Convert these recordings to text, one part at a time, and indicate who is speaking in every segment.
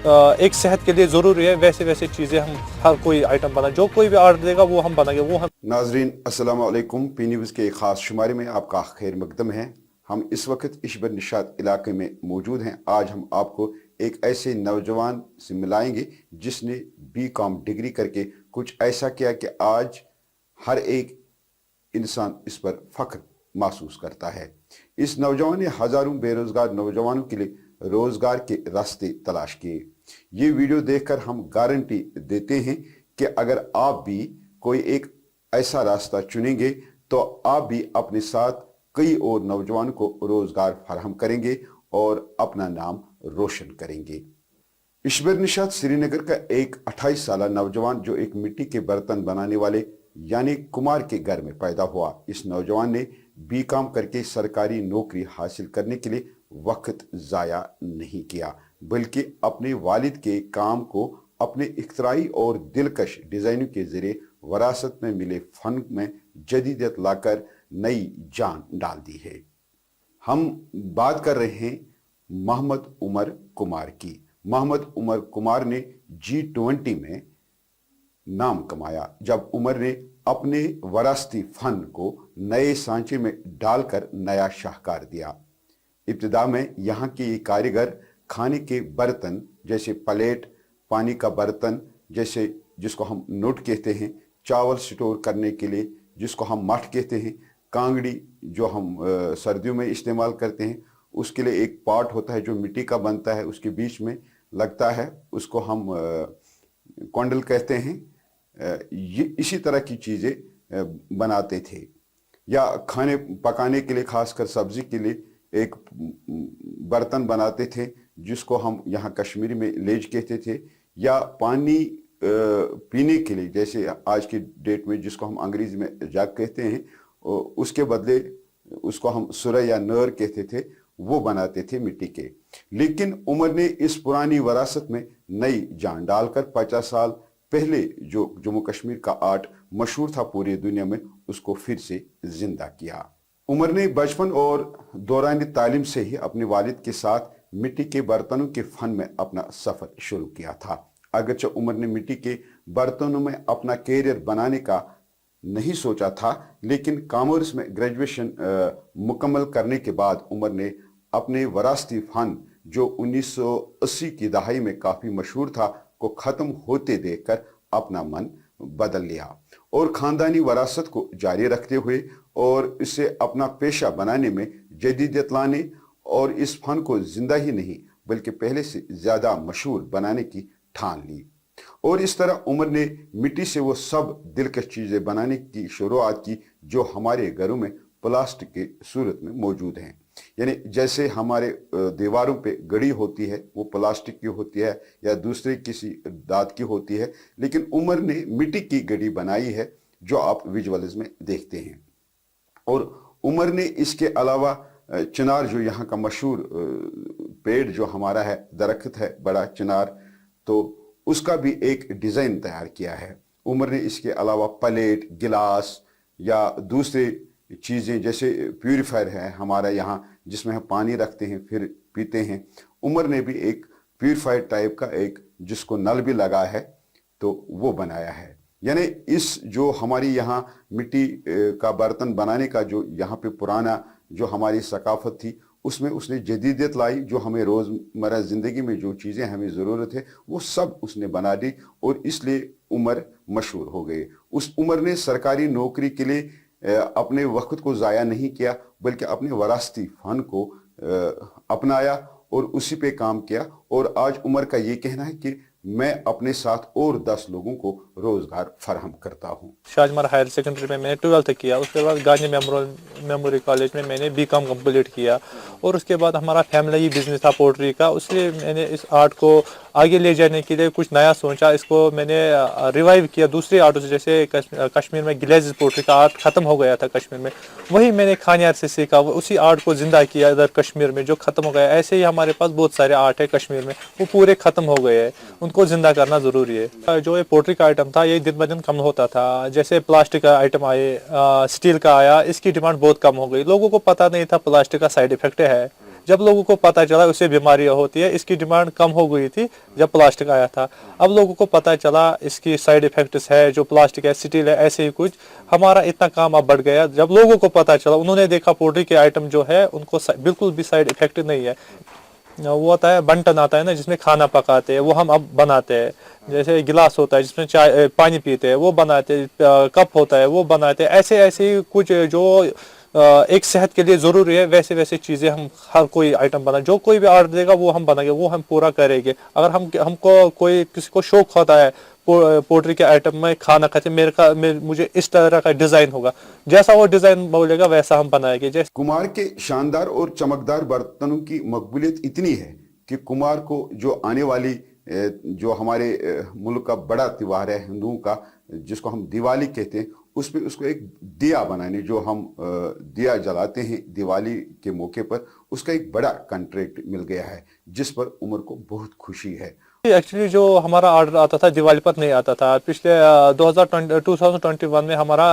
Speaker 1: ایک صحت کے لیے ضروری ہے ویسے ویسے چیزیں ہم ہر کوئی آئٹم بنا جو کوئی بھی آرڈر دے گا وہ ہم بنائیں گے وہ ہم.
Speaker 2: ناظرین السلام علیکم، پی نیوز کے خاص شمارے میں آپ کا خیر مقدم ہے. ہم اس وقت اشبر نشاط علاقے میں موجود ہیں. آج ہم آپ کو ایک ایسے نوجوان سے ملائیں گے جس نے BCom ڈگری کر کے کچھ ایسا کیا کہ آج ہر ایک انسان اس پر فخر محسوس کرتا ہے. اس نوجوان نے ہزاروں بے روزگار نوجوانوں کے لیے روزگار کے راستے تلاش کیے. یہ ویڈیو دیکھ کر ہم گارنٹی دیتے ہیں کہ اگر آپ بھی کوئی ایک ایسا راستہ چنیں گے تو آپ بھی اپنے ساتھ کئی اور نوجوانوں کو روزگار فراہم کریں گے اور اپنا نام روشن کریں گے. اشبر نشاط سری نگر کا ایک 28 سالہ نوجوان جو ایک مٹی کے برتن بنانے والے یعنی کمار کے گھر میں پیدا ہوا. اس نوجوان نے BCom کر کے سرکاری نوکری حاصل کرنے کے لیے وقت ضائع نہیں کیا بلکہ اپنے والد کے کام کو اپنے اختراعی اور دلکش ڈیزائنوں کے ذریعے وراثت میں ملے فن میں جدیدیت لا کر نئی جان ڈال دی ہے. ہم بات کر رہے ہیں محمد عمر کمار کی. محمد عمر کمار نے G20 میں نام کمایا جب عمر نے اپنے وراثتی فن کو نئے سانچے میں ڈال کر نیا شاہکار دیا. ابتدا میں یہاں کے یہ کاریگر کھانے کے برتن جیسے پلیٹ، پانی کا برتن جیسے جس کو ہم نوٹ کہتے ہیں، چاول سٹور کرنے کے لیے جس کو ہم مٹھ کہتے ہیں، کانگڑی جو ہم سردیوں میں استعمال کرتے ہیں اس کے لیے ایک پاٹ ہوتا ہے جو مٹی کا بنتا ہے، اس کے بیچ میں لگتا ہے، اس کو ہم کونڈل کہتے ہیں. یہ اسی طرح کی چیزیں بناتے تھے. یا کھانے پکانے کے لیے خاص کر سبزی کے لیے ایک برتن بناتے تھے جس کو ہم یہاں کشمیری میں لیج کہتے تھے. یا پانی پینے کے لیے جیسے آج کی ڈیٹ میں جس کو ہم انگریزی میں جگ کہتے ہیں اس کے بدلے اس کو ہم سرے یا نر کہتے تھے، وہ بناتے تھے مٹی کے. لیکن عمر نے اس پرانی وراثت میں نئی جان ڈال کر 50 سال پہلے جو جموں کشمیر کا آرٹ مشہور تھا پوری دنیا میں اس کو پھر سے زندہ کیا. عمر نے بچپن اور دوران تعلیم سے ہی اپنے والد کے ساتھ مٹی کے برتنوں کے فن میں اپنا سفر شروع کیا تھا. اگرچہ عمر نے مٹی کے برتنوں میں اپنا کیریئر بنانے کا نہیں سوچا تھا لیکن کامرس میں گریجویشن مکمل کرنے کے بعد عمر نے اپنے وراثتی فن جو 1980 کی دہائی میں کافی مشہور تھا کو ختم ہوتے دیکھ کر اپنا من بدل لیا اور خاندانی وراثت کو جاری رکھتے ہوئے اور اسے اپنا پیشہ بنانے میں جدیدیت لانے اور اس فن کو زندہ ہی نہیں بلکہ پہلے سے زیادہ مشہور بنانے کی ٹھان لی. اور اس طرح عمر نے مٹی سے وہ سب دلکش چیزیں بنانے کی شروعات کی جو ہمارے گھروں میں پلاسٹک کی صورت میں موجود ہیں. یعنی جیسے ہمارے دیواروں پہ گڑی ہوتی ہے وہ پلاسٹک کی ہوتی ہے یا دوسرے کسی دھات کی ہوتی ہے، لیکن عمر نے مٹی کی گڑی بنائی ہے جو آپ ویژولز میں دیکھتے ہیں. اور عمر نے اس کے علاوہ چنار جو یہاں کا مشہور پیڑ جو ہمارا ہے، درخت ہے بڑا چنار، تو اس کا بھی ایک ڈیزائن تیار کیا ہے. عمر نے اس کے علاوہ پلیٹ، گلاس یا دوسرے چیزیں جیسے پیوریفائر ہے ہمارا یہاں جس میں ہم پانی رکھتے ہیں پھر پیتے ہیں، عمر نے بھی ایک پیوریفائر ٹائپ کا ایک جس کو نل بھی لگا ہے تو وہ بنایا ہے. یعنی اس جو ہماری یہاں مٹی کا برتن بنانے کا جو یہاں پہ پرانا جو ہماری ثقافت تھی اس میں اس نے جدیدیت لائی. جو ہمیں روزمرہ زندگی میں جو چیزیں ہمیں ضرورت ہے وہ سب اس نے بنا دی اور اس لیے عمر مشہور ہو گئے. اس عمر نے سرکاری نوکری کے لیے اپنے وقت کو ضائع نہیں کیا بلکہ اپنے وراثتی فن کو اپنایا اور اسی پہ کام کیا. اور آج عمر کا یہ کہنا ہے کہ میں اپنے ساتھ اور 10 لوگوں کو روزگار فراہم کرتا ہوں.
Speaker 1: شاہجمار ہائر سیکنڈری میں نے 12th کیا، اس کے بعد گاندھی میموری کالج میں نے BCom کمپلیٹ کیا اور اس کے بعد ہمارا فیملی بزنس تھا پوٹری کا، اس لیے میں نے اس آرٹ کو آگے لے جانے کے لیے کچھ نیا سوچا. اس کو میں نے ریوائیو کیا دوسرے آرٹوں سے، جیسے کشمیر میں گلیز پوٹری کا آرٹ ختم ہو گیا تھا کشمیر میں، وہی میں نے کھانیار سے سیکھا، اسی آرٹ کو زندہ کیا ادھر کشمیر میں جو ختم ہو گیا. ایسے ہی ہمارے پاس بہت سارے آرٹ ہے کشمیر میں وہ پورے ختم ہو گئے ہیں، ان کو زندہ کرنا ضروری ہے. جو یہ پوٹری کا آئٹم تھا یہ دن بدن کم ہوتا تھا، جیسے پلاسٹک کا آئٹم آئے، اسٹیل کا آیا، اس کی ڈیمانڈ بہت کم ہو گئی. لوگوں کو پتہ نہیں تھا پلاسٹک کا سائیڈ ایفیکٹ ہے जब लोगों को पता चला उससे बीमारियां होती है, इसकी डिमांड कम हो गई थी जब प्लास्टिक आया था। अब लोगों को पता चला इसकी साइड इफेक्ट्स है, जो प्लास्टिक है, स्टील है, ऐसे ही कुछ। हमारा इतना काम अब बढ़ गया, जब लोगों को पता चला, उन्होंने देखा पोल्ट्री के आइटम जो है उनको बिल्कुल भी साइड इफेक्ट नहीं है। वो आता है बंटन आता है ना, जिसमें खाना पकाते हैं, वो हम अब बनाते हैं। जैसे गिलास होता है जिसमें चाय पानी पीते हैं, वो बनाते हैं। कप होता है, वो बनाते हैं। ऐसे ऐसे कुछ जो एक सेहत के लिए ज़रूरी है, वैसे वैसे चीज़ें हम हर कोई आइटम बना, जो कोई भी ऑर्डर देगा वो हम बनाएंगे, वो हम पूरा करेंगे। अगर हमको कोई किसी को शौक होता है पोल्ट्री के आइटम में खाना खाते, मुझे इस तरह का डिज़ाइन होगा, जैसा वो डिज़ाइन बोलेगा वैसा हम बनाएंगे। जैसे
Speaker 2: कुमार के शानदार और चमकदार बर्तनों की मकबूलियत इतनी है कि कुमार को जो आने वाली जो हमारे मुल्क का बड़ा त्योहार है हिंदुओं का, जिसको हम दिवाली कहते हैं, उस पे उसको एक दिया बनाने, जो हम दिया जलाते हैं दिवाली के मौके पर, उसका एक बड़ा कॉन्ट्रैक्ट मिल गया है, जिस पर उमर को बहुत खुशी है।
Speaker 1: एक्चुअली जो हमारा ऑर्डर आता था दिवाली पर नहीं आता था। पिछले 2021 में हमारा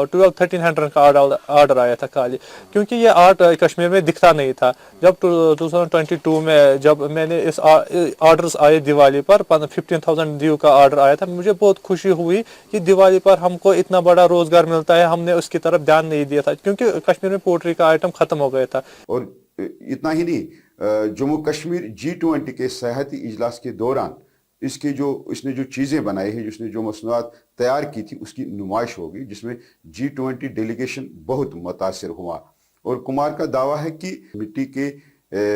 Speaker 1: 1300 का ऑर्डर आया था खाली, क्योंकि ये आर्ट कश्मीर में दिखता नहीं था। जब 2022 में जब मैंने इस ऑर्डर्स आए दिवाली पर, 15,000 ड्यू का ऑर्डर आया था, मुझे बहुत खुशी हुई कि दिवाली पर हमको इतना बड़ा रोजगार मिलता है। हमने उसकी तरफ ध्यान नहीं दिया था, क्योंकि कश्मीर में पोल्ट्री का आइटम खत्म हो गया था।
Speaker 2: और इतना ही नहीं, जम्मू कश्मीर G20 के सयाहती इजलास के दौरान इसने जो चीज़ें बनाई है, जिसने जो मसनूआत तैयार की थी, उसकी नुमाइश होगी, जिसमें G20 डेलीगेशन बहुत मुतासिर हुआ। और कुमार का दावा है कि मिट्टी के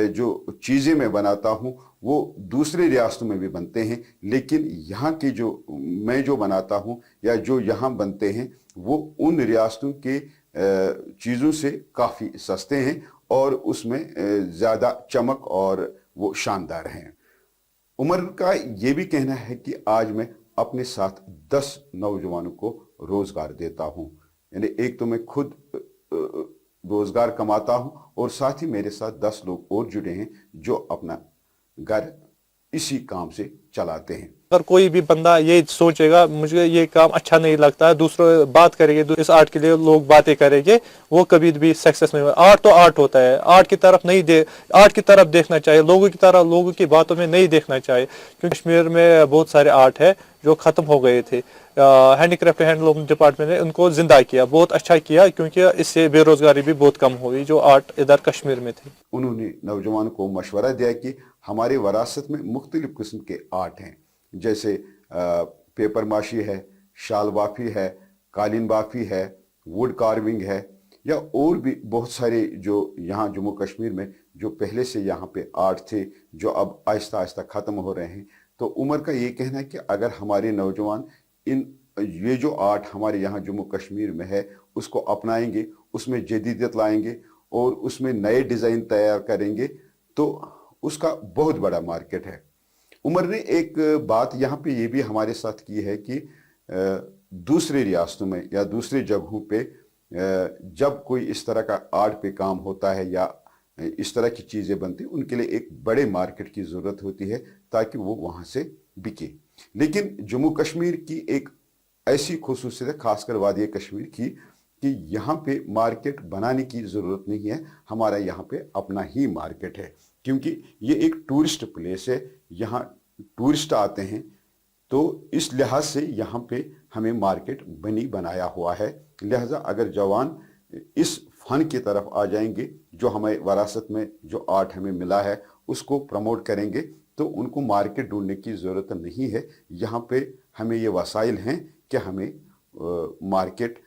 Speaker 2: जो चीज़ें मैं बनाता हूँ वो दूसरे रियासतों में भी बनते हैं, लेकिन यहाँ के मैं जो बनाता हूँ या जो यहाँ बनते हैं वो उन रियासतों के चीज़ों से काफ़ी सस्ते हैं और उसमें ज़्यादा चमक और वो शानदार हैं। उमर का ये भी कहना है कि आज मैं अपने साथ 10 नौजवानों को रोज़गार देता हूँ, यानी एक तो मैं खुद रोज़गार कमाता हूँ और साथ ही मेरे साथ 10 लोग और जुड़े हैं जो अपना घर इसी काम से चलाते हैं।
Speaker 1: अगर कोई भी बंदा ये सोचेगा मुझे ये काम अच्छा नहीं लगता है, दूसरों बात करेंगे, इस आर्ट के लिए लोग बातें करेंगे, वो कभी भी सक्सेस नहीं होगा। आर्ट तो आर्ट होता है, आर्ट की तरफ देखना चाहिए, लोगों की बातों में नहीं देखना चाहिए। क्योंकि कश्मीर में बहुत सारे आर्ट है जो खत्म हो गए थे। हैंडीक्राफ्ट हैंडलूम डिपार्टमेंट ने उनको जिंदा किया, बहुत अच्छा किया, क्योंकि इससे बेरोजगारी भी बहुत कम हुई जो आर्ट इधर कश्मीर में थी।
Speaker 2: उन्होंने नौजवानों को मशवरा दिया कि हमारे विरासत में मुख्तलिफ किस्म के आर्ट हैं, जैसे पेपर माशी है, शाल बाफी है, कालीन बाफी है, वुड कार्विंग है, या और भी बहुत सारे जो यहाँ जम्मू कश्मीर में जो पहले से यहाँ पे आर्ट थे जो अब आहिस्ता आहिस्ता ख़त्म हो रहे हैं। तो उमर का ये कहना है कि अगर हमारे नौजवान ये जो आर्ट हमारे यहाँ जम्मू कश्मीर में है उसको अपनाएंगे, उसमें जदीदियत लाएंगे और उसमें नए डिज़ाइन तैयार करेंगे, तो उसका बहुत बड़ा मार्केट है। उमर ने एक बात यहाँ पे ये भी हमारे साथ की है कि दूसरे रियासतों में या दूसरे जगहों पे जब कोई इस तरह का आर्ट पे काम होता है या इस तरह की चीज़ें बनती, उनके लिए एक बड़े मार्केट की ज़रूरत होती है ताकि वो वहाँ से बिके। लेकिन जम्मू कश्मीर की एक ऐसी खुसूसियत है, खासकर वादी कश्मीर की, कि यहाँ पे मार्केट बनाने की ज़रूरत नहीं है, हमारा यहाँ पे अपना ही मार्केट है, क्योंकि ये एक टूरिस्ट प्लेस है, यहाँ टूरिस्ट आते हैं, तो इस लिहाज से यहाँ पे हमें मार्केट बनाया हुआ है। लिहाजा अगर जवान इस फ़न की तरफ आ जाएंगे, जो हमें विरासत में जो आर्ट हमें मिला है उसको प्रमोट करेंगे, तो उनको मार्केट ढूंढने की ज़रूरत नहीं है। यहाँ पे हमें ये वसाइल हैं कि हमें मार्केट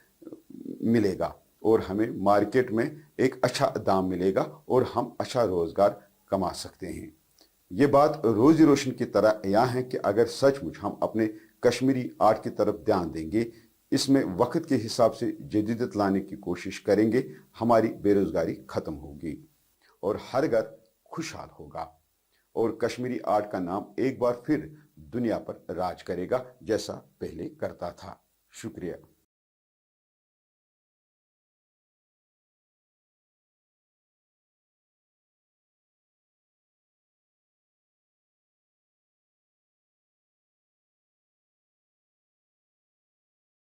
Speaker 2: मिलेगा और हमें मार्केट में एक अच्छा दाम मिलेगा और हम अच्छा रोज़गार कमा सकते हैं। ये बात रोज़ी रोशन की तरह यहाँ है कि अगर सचमुच हम अपने कश्मीरी आर्ट की तरफ ध्यान देंगे, इसमें वक्त के हिसाब से जदीदत लाने की कोशिश करेंगे, हमारी बेरोज़गारी ख़त्म होगी और हर घर खुशहाल होगा और कश्मीरी आर्ट का नाम एक बार फिर दुनिया पर राज करेगा, जैसा पहले करता था। शुक्रिया।